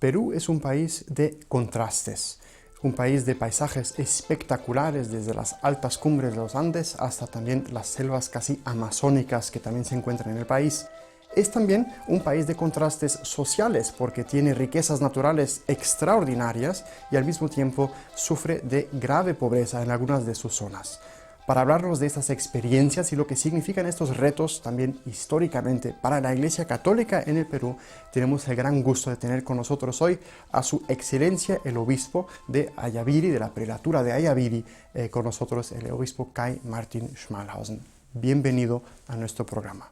Perú es un país de contrastes, un país de paisajes espectaculares desde las altas cumbres de los Andes hasta también las selvas casi amazónicas que también se encuentran en el país. Es también un país de contrastes sociales porque tiene riquezas naturales extraordinarias y al mismo tiempo sufre de grave pobreza en algunas de sus zonas. Para hablarnos de estas experiencias y lo que significan estos retos también históricamente para la Iglesia Católica en el Perú, tenemos el gran gusto de tener con nosotros hoy a su excelencia el obispo de Ayaviri, de la prelatura de Ayaviri, con nosotros el obispo Kai Martin Schmalhausen. Bienvenido a nuestro programa.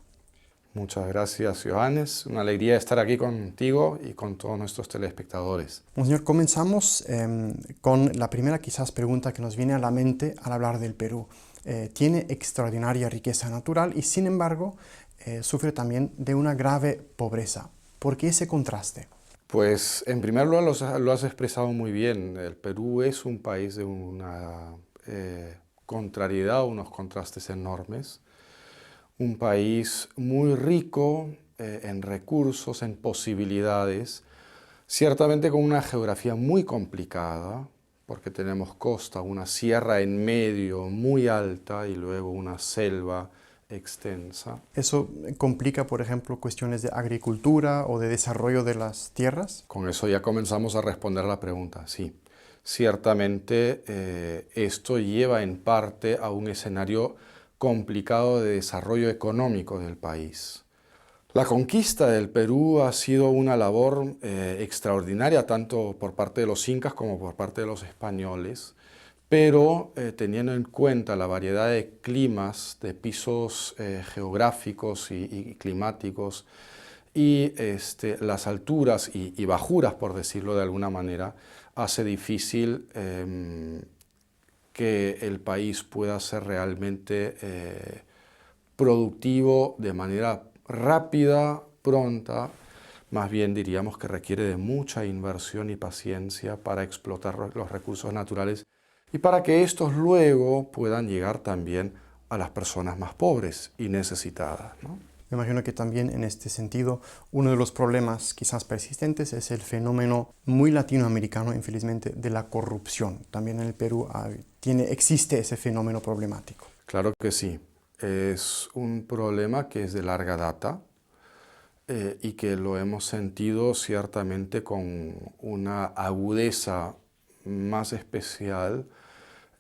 Muchas gracias, Johannes. Una alegría estar aquí contigo y con todos nuestros telespectadores. Monseñor, comenzamos con la primera quizás pregunta que nos viene a la mente al hablar del Perú. Tiene extraordinaria riqueza natural y sin embargo sufre también de una grave pobreza. ¿Por qué ese contraste? Pues en primer lugar lo has expresado muy bien. El Perú es un país de una contrariedad, unos contrastes enormes. Un país muy rico en recursos, en posibilidades, ciertamente con una geografía muy complicada, porque tenemos costa, una sierra en medio muy alta y luego una selva extensa. ¿Eso complica, por ejemplo, cuestiones de agricultura o de desarrollo de las tierras? Con eso ya comenzamos a responder la pregunta, sí. Ciertamente esto lleva en parte a un escenario complicado de desarrollo económico del país. La conquista del Perú ha sido una labor extraordinaria, tanto por parte de los incas como por parte de los españoles, pero teniendo en cuenta la variedad de climas, de pisos geográficos y climáticos, y las alturas y bajuras, por decirlo de alguna manera, hace difícil que el país pueda ser realmente productivo de manera rápida, pronta. Más bien diríamos que requiere de mucha inversión y paciencia para explotar los recursos naturales y para que estos luego puedan llegar también a las personas más pobres y necesitadas, ¿no? Me imagino que también en este sentido uno de los problemas quizás persistentes es el fenómeno muy latinoamericano, infelizmente, de la corrupción. También en el Perú existe ese fenómeno problemático. Claro que sí. Es un problema que es de larga data y que lo hemos sentido ciertamente con una agudeza más especial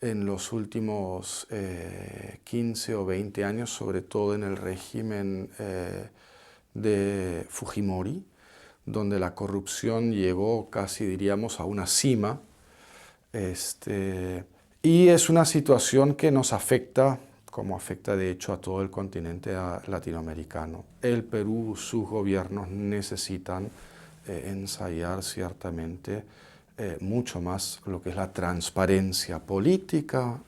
en los últimos 15 o 20 años, sobre todo en el régimen de Fujimori, donde la corrupción llegó casi, diríamos, a una cima. Y es una situación que nos afecta, como afecta de hecho a todo el continente latinoamericano. El Perú, sus gobiernos necesitan ensayar ciertamente mucho más lo que es la transparencia política,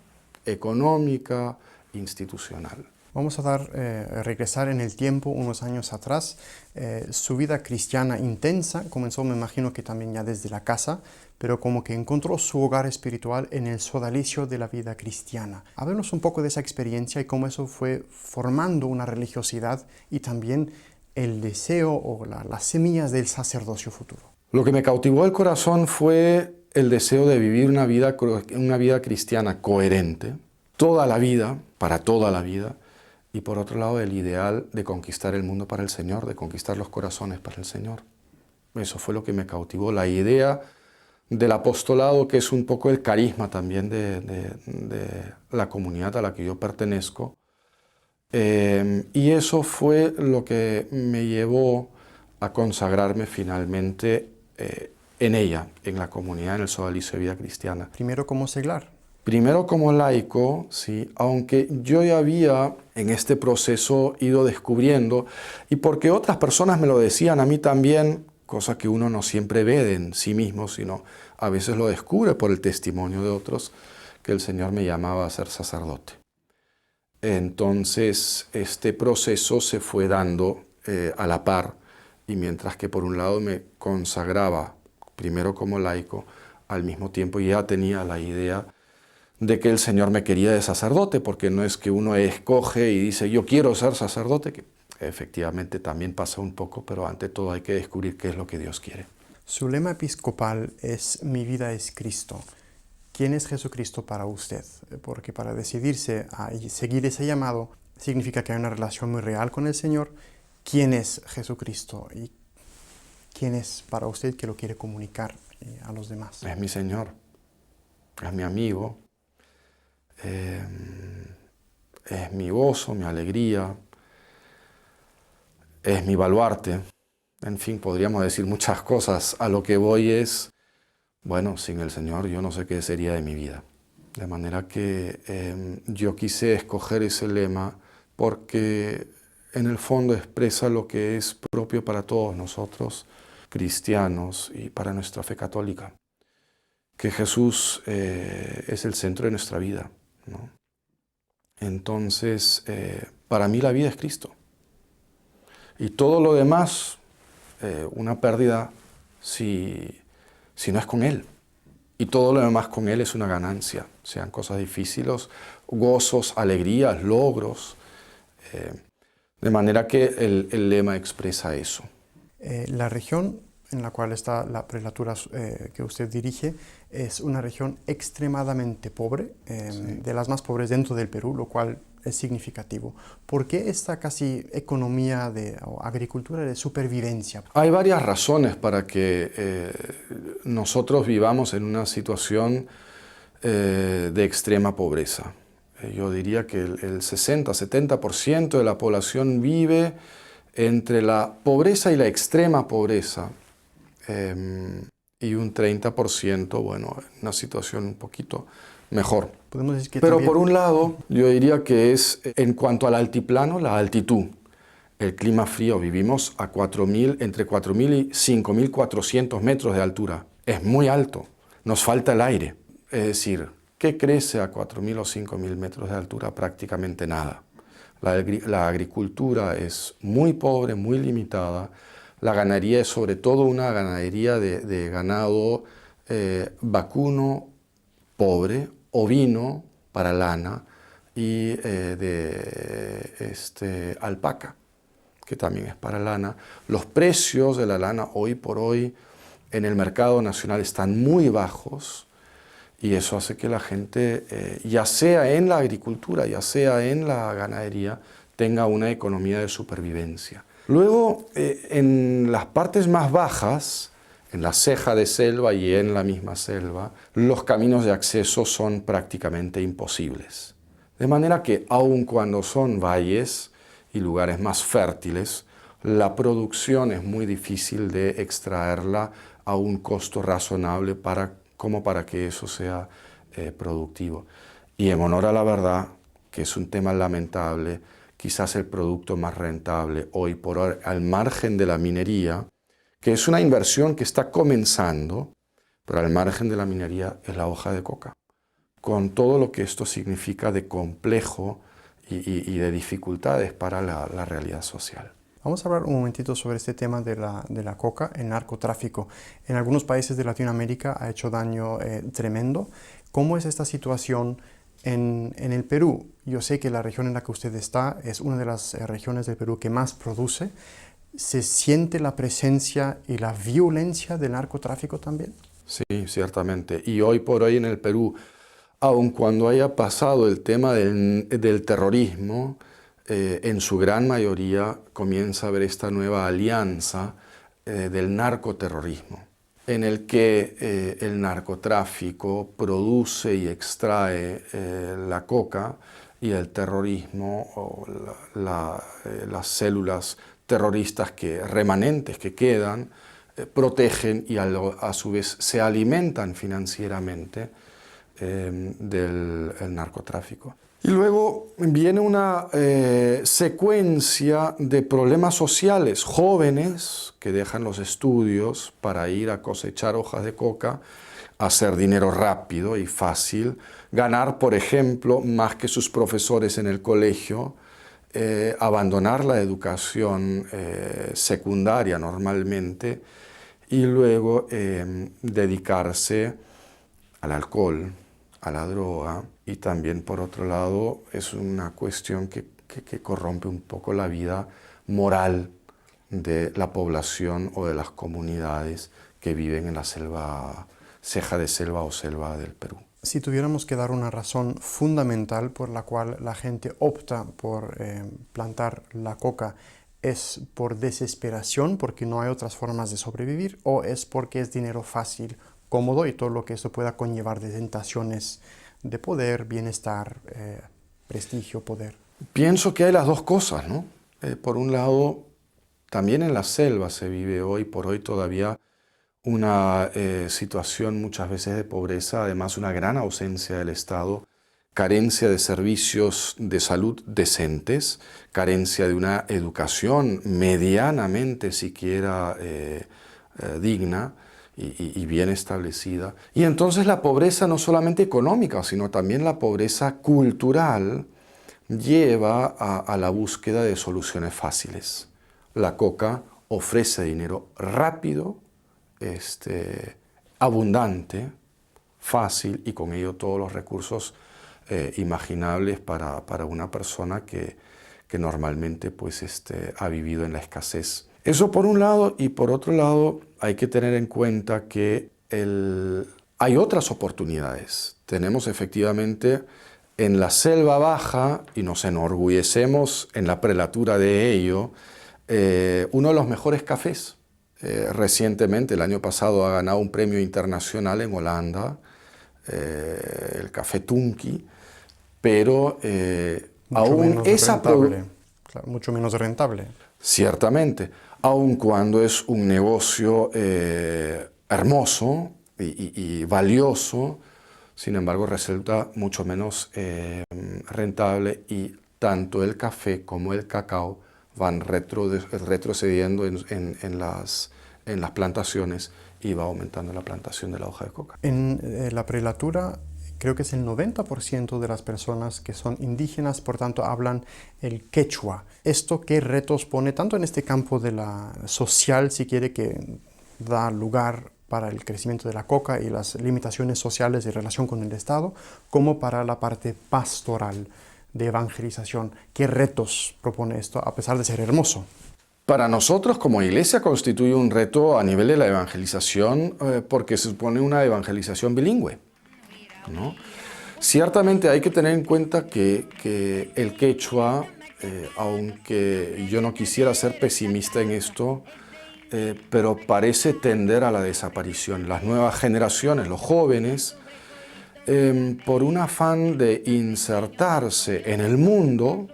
económica, institucional. Vamos a regresar en el tiempo unos años atrás. Su vida cristiana intensa comenzó, me imagino que también ya desde la casa, pero como que encontró su hogar espiritual en el sodalicio de la vida cristiana. Háblenos un poco de esa experiencia y cómo eso fue formando una religiosidad y también el deseo o las semillas del sacerdocio futuro. Lo que me cautivó el corazón fue el deseo de vivir una vida cristiana coherente, toda la vida, para toda la vida, y por otro lado el ideal de conquistar el mundo para el Señor, de conquistar los corazones para el Señor. Eso fue lo que me cautivó, la idea del apostolado, que es un poco el carisma también de la comunidad a la que yo pertenezco. Y eso fue lo que me llevó a consagrarme finalmente en ella, en la comunidad, en el sodalicio de vida cristiana. Primero como seglar. Primero como laico, sí, aunque yo ya había en este proceso ido descubriendo, y porque otras personas me lo decían a mí también, cosa que uno no siempre ve en sí mismo, sino a veces lo descubre por el testimonio de otros, que el Señor me llamaba a ser sacerdote. Entonces, este proceso se fue dando a la par, y mientras que por un lado me consagraba primero como laico, al mismo tiempo ya tenía la idea de que el Señor me quería de sacerdote, porque no es que uno escoge y dice yo quiero ser sacerdote, que efectivamente también pasa un poco, pero ante todo hay que descubrir qué es lo que Dios quiere. Su lema episcopal es "Mi vida es Cristo". ¿Quién es Jesucristo para usted? Porque para decidirse a seguir ese llamado significa que hay una relación muy real con el Señor. ¿Quién es Jesucristo? ¿Y quién es para usted que lo quiere comunicar a los demás? Es mi Señor, es mi amigo, es mi gozo, mi alegría, es mi baluarte. En fin, podríamos decir muchas cosas. A lo que voy es, bueno, sin el Señor yo no sé qué sería de mi vida. De manera que yo quise escoger ese lema porque en el fondo expresa lo que es propio para todos nosotros, cristianos, y para nuestra fe católica. Que Jesús es el centro de nuestra vida, ¿no? Entonces, para mí la vida es Cristo. Y todo lo demás, una pérdida si no es con Él. Y todo lo demás con Él es una ganancia, sean cosas difíciles, gozos, alegrías, logros. De manera que el lema expresa eso. La región en la cual está la prelatura que usted dirige es una región extremadamente pobre, Sí. de las más pobres dentro del Perú, lo cual es significativo. ¿Por qué esta casi economía o agricultura de supervivencia? Hay varias razones para que nosotros vivamos en una situación de extrema pobreza. Yo diría que el 60-70% de la población vive entre la pobreza y la extrema pobreza, y un 30%, bueno, en una situación un poquito mejor. Podemos decir que Pero también... por un lado, yo diría que es en cuanto al altiplano, la altitud. El clima frío, vivimos a entre 4.000 y 5.400 metros de altura. Es muy alto, nos falta el aire. Es decir, ¿qué crece a 4.000 o 5.000 metros de altura? Prácticamente nada. La agricultura es muy pobre, muy limitada. La ganadería es sobre todo una ganadería de ganado vacuno pobre, ovino para lana y alpaca, que también es para lana. Los precios de la lana hoy por hoy en el mercado nacional están muy bajos y eso hace que la gente, ya sea en la agricultura, ya sea en la ganadería, tenga una economía de supervivencia. Luego, en las partes más bajas, en la ceja de selva y en la misma selva, los caminos de acceso son prácticamente imposibles. De manera que, aun cuando son valles y lugares más fértiles, la producción es muy difícil de extraerla a un costo razonable como para que eso sea productivo. Y en honor a la verdad, que es un tema lamentable, quizás el producto más rentable hoy por hoy, al margen de la minería, que es una inversión que está comenzando, pero al margen de la minería es la hoja de coca, con todo lo que esto significa de complejo y de dificultades para la realidad social. Vamos a hablar un momentito sobre este tema de la coca, el narcotráfico. En algunos países de Latinoamérica ha hecho daño tremendo. ¿Cómo es esta situación en el Perú? Yo sé que la región en la que usted está es una de las regiones del Perú que más produce. ¿Se siente la presencia y la violencia del narcotráfico también? Sí, ciertamente. Y hoy por hoy en el Perú, aun cuando haya pasado el tema del terrorismo, en su gran mayoría comienza a haber esta nueva alianza del narcoterrorismo, en el que el narcotráfico produce y extrae la coca y el terrorismo o las células terroristas remanentes que quedan protegen y a su vez se alimentan financieramente del narcotráfico. Y luego viene una secuencia de problemas sociales, jóvenes que dejan los estudios para ir a cosechar hojas de coca, hacer dinero rápido y fácil, ganar, por ejemplo, más que sus profesores en el colegio, abandonar la educación secundaria normalmente y luego dedicarse al alcohol, a la droga, y también por otro lado es una cuestión que corrompe un poco la vida moral de la población o de las comunidades que viven en la selva, ceja de selva o selva del Perú. Si tuviéramos que dar una razón fundamental por la cual la gente opta por plantar la coca, ¿es por desesperación, porque no hay otras formas de sobrevivir, o es porque es dinero fácil, cómodo y todo lo que eso pueda conllevar de tentaciones de poder, bienestar, prestigio, poder? Pienso que hay las dos cosas, ¿no? Por un lado, también en la selva se vive hoy por hoy todavía una situación muchas veces de pobreza, además una gran ausencia del Estado, carencia de servicios de salud decentes, carencia de una educación medianamente siquiera digna y bien establecida. Y entonces la pobreza no solamente económica, sino también la pobreza cultural lleva a la búsqueda de soluciones fáciles. La coca ofrece dinero rápido, abundante, fácil y con ello todos los recursos imaginables para una persona que normalmente pues, ha vivido en la escasez. Eso por un lado, y por otro lado hay que tener en cuenta que hay otras oportunidades. Tenemos efectivamente en la selva baja, y nos enorgullecemos en la prelatura de ello, uno de los mejores cafés. Recientemente, el año pasado, ha ganado un premio internacional en Holanda, el café Tunki, pero aún esa mucho menos rentable. Ciertamente, aun cuando es un negocio hermoso y valioso, sin embargo resulta mucho menos rentable y tanto el café como el cacao van retrocediendo en las plantaciones y va aumentando la plantación de la hoja de coca. En la prelatura creo que es el 90% de las personas que son indígenas, por tanto hablan el quechua. ¿Esto qué retos pone tanto en este campo de la social, si quiere, que da lugar para el crecimiento de la coca y las limitaciones sociales de relación con el Estado, como para la parte pastoral de evangelización? ¿Qué retos propone esto, a pesar de ser hermoso? Para nosotros como iglesia constituye un reto a nivel de la evangelización porque se supone una evangelización bilingüe, ¿no? Ciertamente hay que tener en cuenta que el quechua, aunque yo no quisiera ser pesimista en esto, pero parece tender a la desaparición. Las nuevas generaciones, los jóvenes, por un afán de insertarse en el mundo,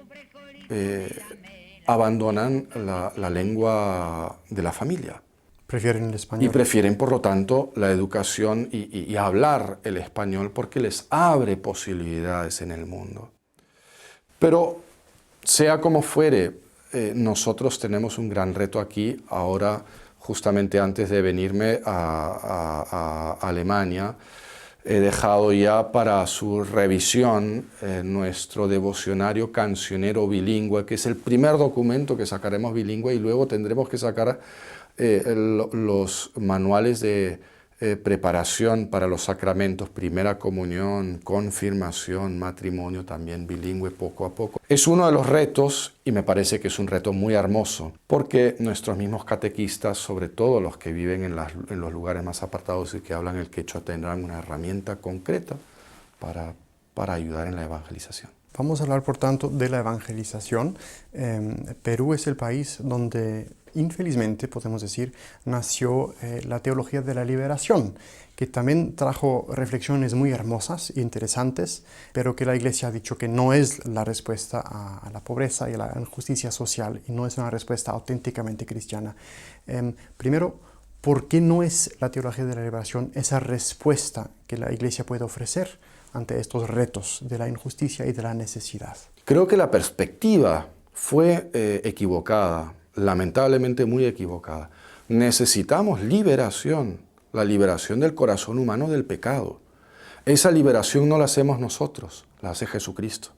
abandonan la lengua de la familia. Prefieren el español. Y prefieren, por lo tanto, la educación y hablar el español porque les abre posibilidades en el mundo. Pero, sea como fuere, nosotros tenemos un gran reto aquí. Ahora, justamente antes de venirme a Alemania, he dejado ya para su revisión nuestro devocionario cancionero bilingüe, que es el primer documento que sacaremos bilingüe, y luego tendremos que sacar los manuales de preparación para los sacramentos, primera comunión, confirmación, matrimonio, también bilingüe poco a poco. Es uno de los retos, y me parece que es un reto muy hermoso, porque nuestros mismos catequistas, sobre todo los que viven en los lugares más apartados y que hablan el quechua, tendrán una herramienta concreta para ayudar en la evangelización. Vamos a hablar, por tanto, de la evangelización. Perú es el país donde, infelizmente, podemos decir, nació la teología de la liberación, que también trajo reflexiones muy hermosas e interesantes, pero que la Iglesia ha dicho que no es la respuesta a la pobreza y a la injusticia social, y no es una respuesta auténticamente cristiana. Primero, ¿por qué no es la teología de la liberación esa respuesta que la Iglesia puede ofrecer ante estos retos de la injusticia y de la necesidad? Creo que la perspectiva fue equivocada, lamentablemente muy equivocada. Necesitamos liberación, la liberación del corazón humano del pecado. Esa liberación no la hacemos nosotros, la hace Jesucristo.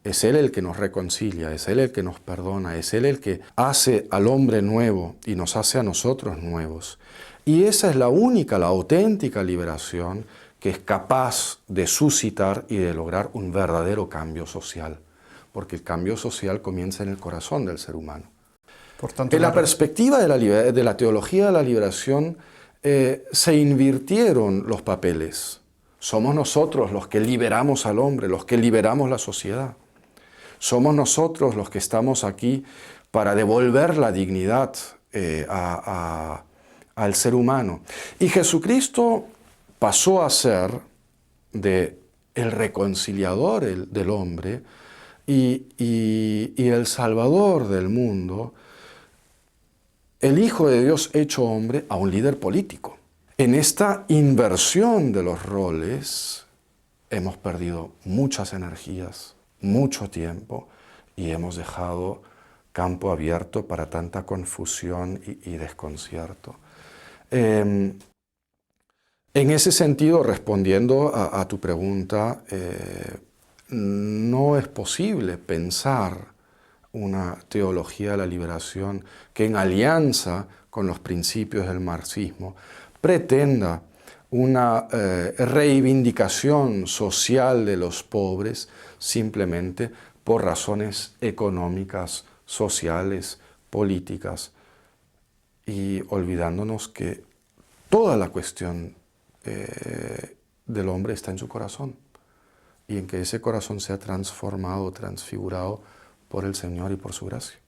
Es Él el que nos reconcilia, es Él el que nos perdona, es Él el que hace al hombre nuevo y nos hace a nosotros nuevos. Y esa es la única, la auténtica liberación que es capaz de suscitar y de lograr un verdadero cambio social, porque el cambio social comienza en el corazón del ser humano. Por tanto, en la perspectiva de la teología de la liberación, se invirtieron los papeles. Somos nosotros los que liberamos al hombre, los que liberamos la sociedad. Somos nosotros los que estamos aquí para devolver la dignidad al ser humano. Y Jesucristo pasó a ser el reconciliador del hombre y el salvador del mundo, el Hijo de Dios hecho hombre, a un líder político. En esta inversión de los roles hemos perdido muchas energías, mucho tiempo, y hemos dejado campo abierto para tanta confusión y desconcierto. En ese sentido, respondiendo a tu pregunta, no es posible pensar una teología de la liberación que en alianza con los principios del marxismo pretenda una reivindicación social de los pobres simplemente por razones económicas, sociales, políticas, y olvidándonos que toda la cuestión del hombre está en su corazón y en que ese corazón sea transformado, transfigurado por el Señor y por su gracia.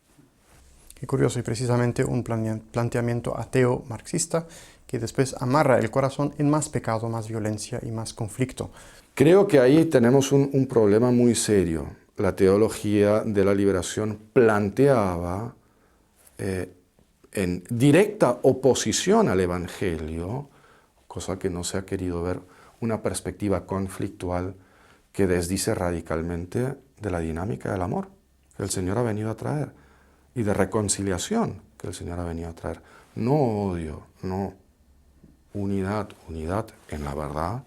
Qué curioso, y precisamente un planteamiento ateo marxista que después amarra el corazón en más pecado, más violencia y más conflicto. Creo que ahí tenemos un problema muy serio. La teología de la liberación planteaba en directa oposición al Evangelio, cosa que no se ha querido ver, una perspectiva conflictual que desdice radicalmente de la dinámica del amor que el Señor ha venido a traer y de reconciliación que el Señor ha venido a traer. No odio, no unidad en la verdad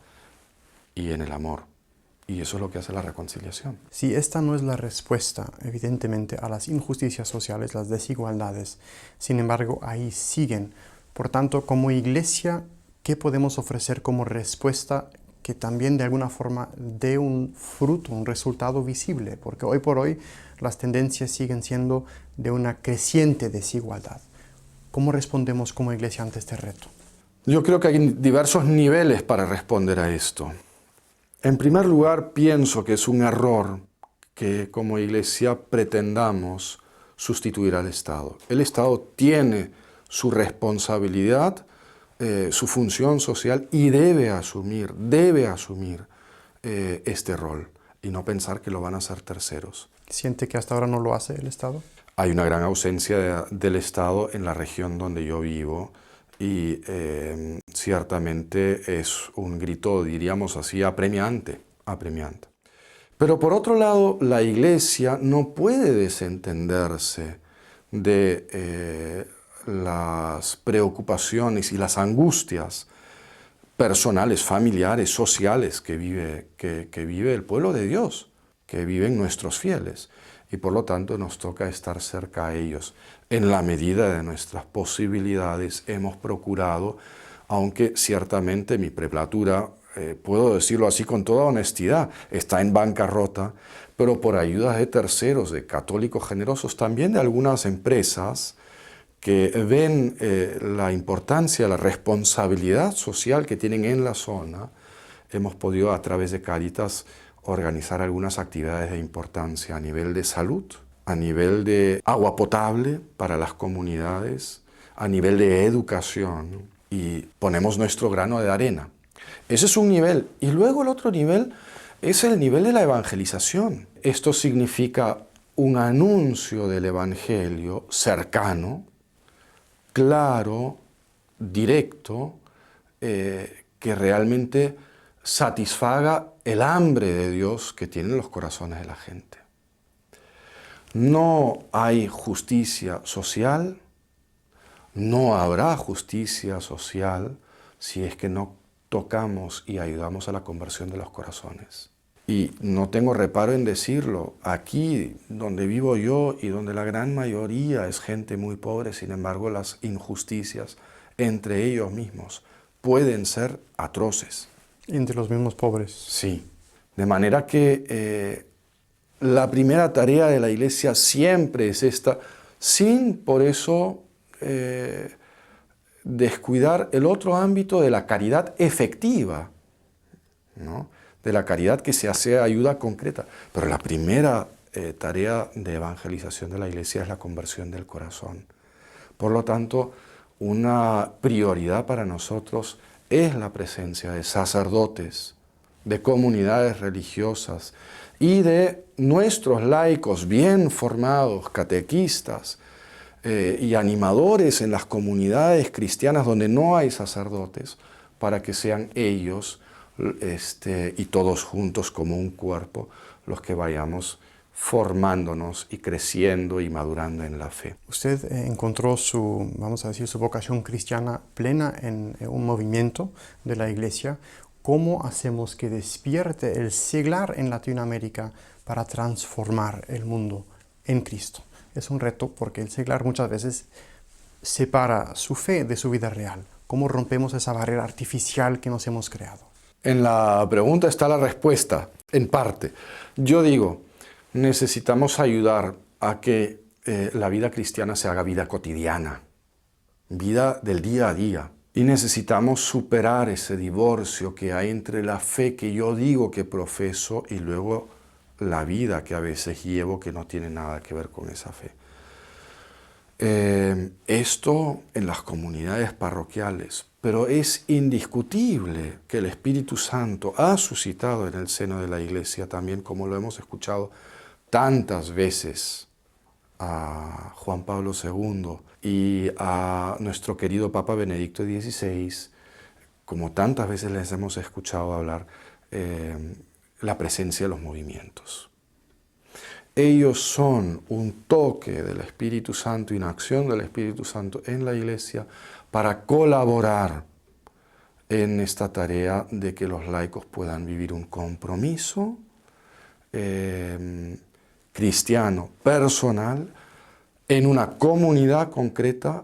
y en el amor. Y eso es lo que hace la reconciliación. Si esta no es la respuesta, evidentemente, a las injusticias sociales, las desigualdades, sin embargo, ahí siguen. Por tanto, como iglesia, ¿qué podemos ofrecer como respuesta que también de alguna forma dé un fruto, un resultado visible? Porque hoy por hoy las tendencias siguen siendo de una creciente desigualdad. ¿Cómo respondemos como iglesia ante este reto? Yo creo que hay diversos niveles para responder a esto. En primer lugar, pienso que es un error que como iglesia pretendamos sustituir al Estado. El Estado tiene su responsabilidad, su función social y debe asumir este rol y no pensar que lo van a hacer terceros. ¿Siente que hasta ahora no lo hace el Estado? Hay una gran ausencia del Estado en la región donde yo vivo y ciertamente es un grito, diríamos así, apremiante. Pero por otro lado, la Iglesia no puede desentenderse de las preocupaciones y las angustias personales, familiares, sociales que vive el pueblo de Dios, que viven nuestros fieles. Y por lo tanto nos toca estar cerca a ellos. En la medida de nuestras posibilidades hemos procurado, aunque ciertamente mi prelatura, puedo decirlo así con toda honestidad, está en bancarrota, pero por ayudas de terceros, de católicos generosos, también de algunas empresas que ven la importancia, la responsabilidad social que tienen en la zona, hemos podido a través de Cáritas organizar algunas actividades de importancia a nivel de salud, a nivel de agua potable para las comunidades, a nivel de educación, y ponemos nuestro grano de arena. Ese es un nivel. Y luego el otro nivel es el nivel de la evangelización. Esto significa un anuncio del Evangelio cercano, claro, directo, que realmente satisfaga el hambre de Dios que tienen los corazones de la gente. No hay justicia social, no habrá justicia social si es que no tocamos y ayudamos a la conversión de los corazones. Y no tengo reparo en decirlo, aquí donde vivo yo y donde la gran mayoría es gente muy pobre, sin embargo las injusticias entre ellos mismos pueden ser atroces. Entre los mismos pobres. Sí, de manera que la primera tarea de la Iglesia siempre es esta, sin por eso descuidar el otro ámbito de la caridad efectiva, ¿no? De la caridad que se hace ayuda concreta. Pero la primera tarea de evangelización de la Iglesia es la conversión del corazón. Por lo tanto, una prioridad para nosotros es la presencia de sacerdotes, de comunidades religiosas y de nuestros laicos bien formados, catequistas y animadores en las comunidades cristianas donde no hay sacerdotes, para que sean ellos y todos juntos como un cuerpo los que vayamos formándonos y creciendo y madurando en la fe. Usted encontró su, vamos a decir, su vocación cristiana plena en un movimiento de la Iglesia. ¿Cómo hacemos que despierte el seglar en Latinoamérica para transformar el mundo en Cristo? Es un reto porque el seglar muchas veces separa su fe de su vida real. ¿Cómo rompemos esa barrera artificial que nos hemos creado? En la pregunta está la respuesta, en parte. Yo digo, necesitamos ayudar a que la vida cristiana se haga vida cotidiana, vida del día a día. Y necesitamos superar ese divorcio que hay entre la fe que yo digo que profeso y luego la vida que a veces llevo que no tiene nada que ver con esa fe. Esto en las comunidades parroquiales, pero es indiscutible que el Espíritu Santo ha suscitado en el seno de la Iglesia también, como lo hemos escuchado tantas veces a Juan Pablo II y a nuestro querido Papa Benedicto XVI, como tantas veces les hemos escuchado hablar, la presencia de los movimientos. Ellos son un toque del Espíritu Santo y una acción del Espíritu Santo en la Iglesia para colaborar en esta tarea de que los laicos puedan vivir un compromiso cristiano personal en una comunidad concreta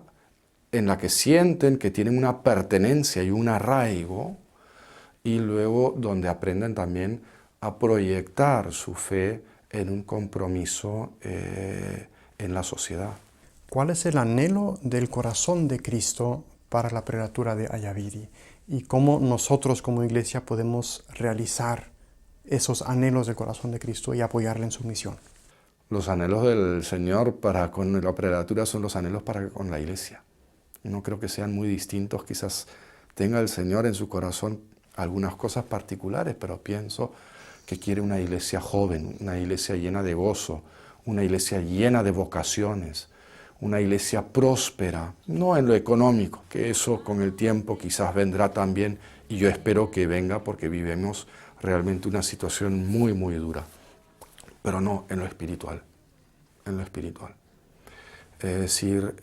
en la que sienten que tienen una pertenencia y un arraigo, y luego donde aprenden también a proyectar su fe en un compromiso en la sociedad. ¿Cuál es el anhelo del corazón de Cristo para la prelatura de Ayaviri? ¿Y cómo nosotros como Iglesia podemos realizar esos anhelos del corazón de Cristo y apoyarle en su misión? Los anhelos del Señor para con la prelatura son los anhelos para con la Iglesia. No creo que sean muy distintos. Quizás tenga el Señor en su corazón algunas cosas particulares, pero pienso que quiere una iglesia joven, una iglesia llena de gozo, una iglesia llena de vocaciones, una iglesia próspera, no en lo económico, que eso con el tiempo quizás vendrá también, y yo espero que venga porque vivimos realmente una situación muy, muy dura, pero no en lo espiritual, en lo espiritual. Es decir,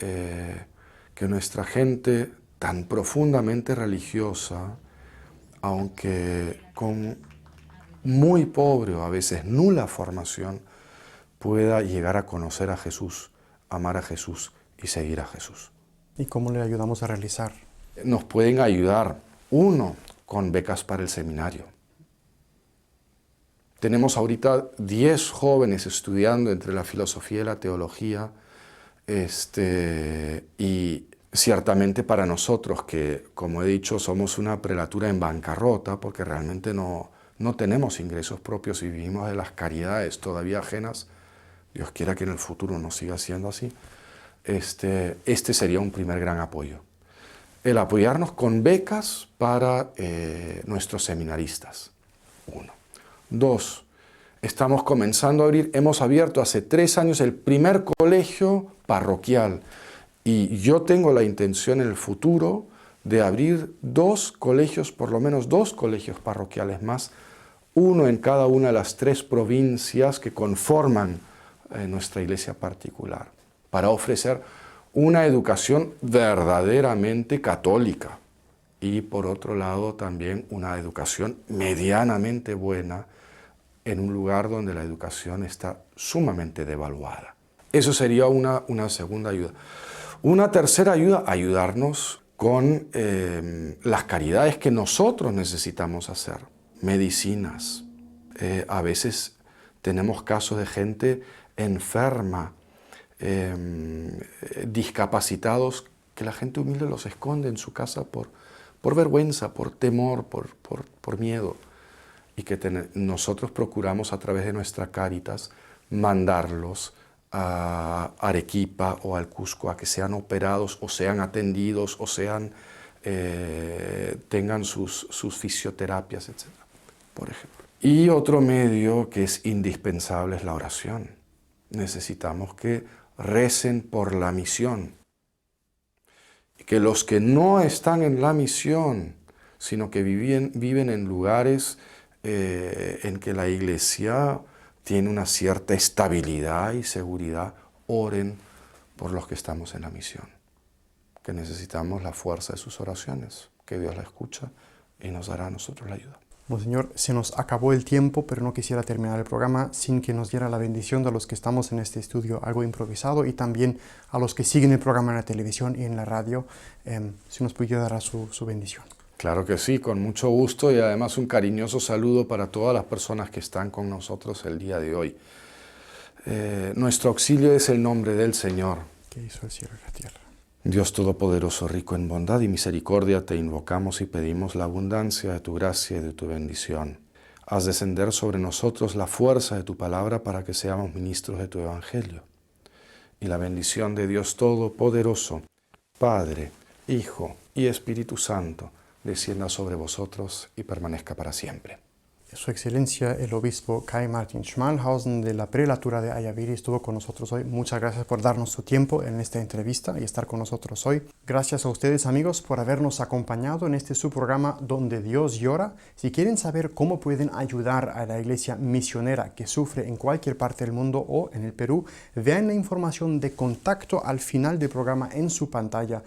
que nuestra gente tan profundamente religiosa, aunque con muy pobre o a veces nula formación, pueda llegar a conocer a Jesús, amar a Jesús y seguir a Jesús. ¿Y cómo le ayudamos a realizar? Nos pueden ayudar, uno, con becas para el seminario. Tenemos ahorita 10 jóvenes estudiando entre la filosofía y la teología, y ciertamente para nosotros que, como he dicho, somos una prelatura en bancarrota, porque realmente no tenemos ingresos propios y vivimos de las caridades todavía ajenas, Dios quiera que en el futuro no siga siendo así, este sería un primer gran apoyo. El apoyarnos con becas para nuestros seminaristas, 1. 2, estamos comenzando a abrir, hemos abierto hace 3 años el primer colegio parroquial y yo tengo la intención en el futuro de abrir 2 colegios, por lo menos 2 colegios parroquiales más, uno en cada una de las 3 provincias que conforman nuestra iglesia particular, para ofrecer una educación verdaderamente católica y por otro lado también una educación medianamente buena en un lugar donde la educación está sumamente devaluada. Eso sería una segunda ayuda. Una tercera ayuda, ayudarnos con las caridades que nosotros necesitamos hacer. Medicinas. A veces tenemos casos de gente enferma, discapacitados que la gente humilde los esconde en su casa por vergüenza, por temor, por miedo. Y que nosotros procuramos a través de nuestra Cáritas mandarlos a Arequipa o al Cusco a que sean operados o sean atendidos o tengan sus fisioterapias, etc., por ejemplo. Y otro medio que es indispensable es la oración. Necesitamos que recen por la misión. Y que los que no están en la misión, sino que viven en lugares en que la Iglesia tiene una cierta estabilidad y seguridad, oren por los que estamos en la misión. Que necesitamos la fuerza de sus oraciones, que Dios la escucha y nos dará a nosotros la ayuda. Monseñor, se nos acabó el tiempo, pero no quisiera terminar el programa sin que nos diera la bendición de los que estamos en este estudio, algo improvisado, y también a los que siguen el programa en la televisión y en la radio, si nos pudiera dar su bendición. Claro que sí, con mucho gusto, y además un cariñoso saludo para todas las personas que están con nosotros el día de hoy. Nuestro auxilio es el nombre del Señor, que hizo el cielo y la tierra. Dios Todopoderoso, rico en bondad y misericordia, te invocamos y pedimos la abundancia de tu gracia y de tu bendición. Haz descender sobre nosotros la fuerza de tu palabra para que seamos ministros de tu Evangelio. Y la bendición de Dios Todopoderoso, Padre, Hijo y Espíritu Santo, descienda sobre vosotros y permanezca para siempre. Su Excelencia el Obispo Kai Martin Schmalhausen de la Prelatura de Ayaviri estuvo con nosotros hoy. Muchas gracias por darnos su tiempo en esta entrevista y estar con nosotros hoy. Gracias a ustedes, amigos, por habernos acompañado en este su programa Donde Dios Llora. Si quieren saber cómo pueden ayudar a la iglesia misionera que sufre en cualquier parte del mundo o en el Perú, vean la información de contacto al final del programa en su pantalla.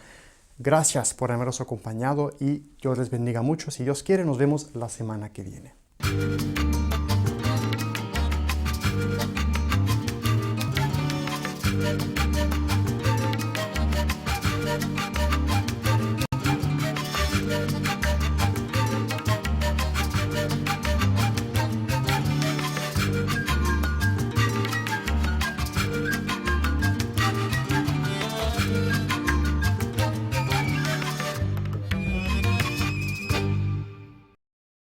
Gracias por habernos acompañado y Dios les bendiga mucho. Si Dios quiere, nos vemos la semana que viene. Thank you.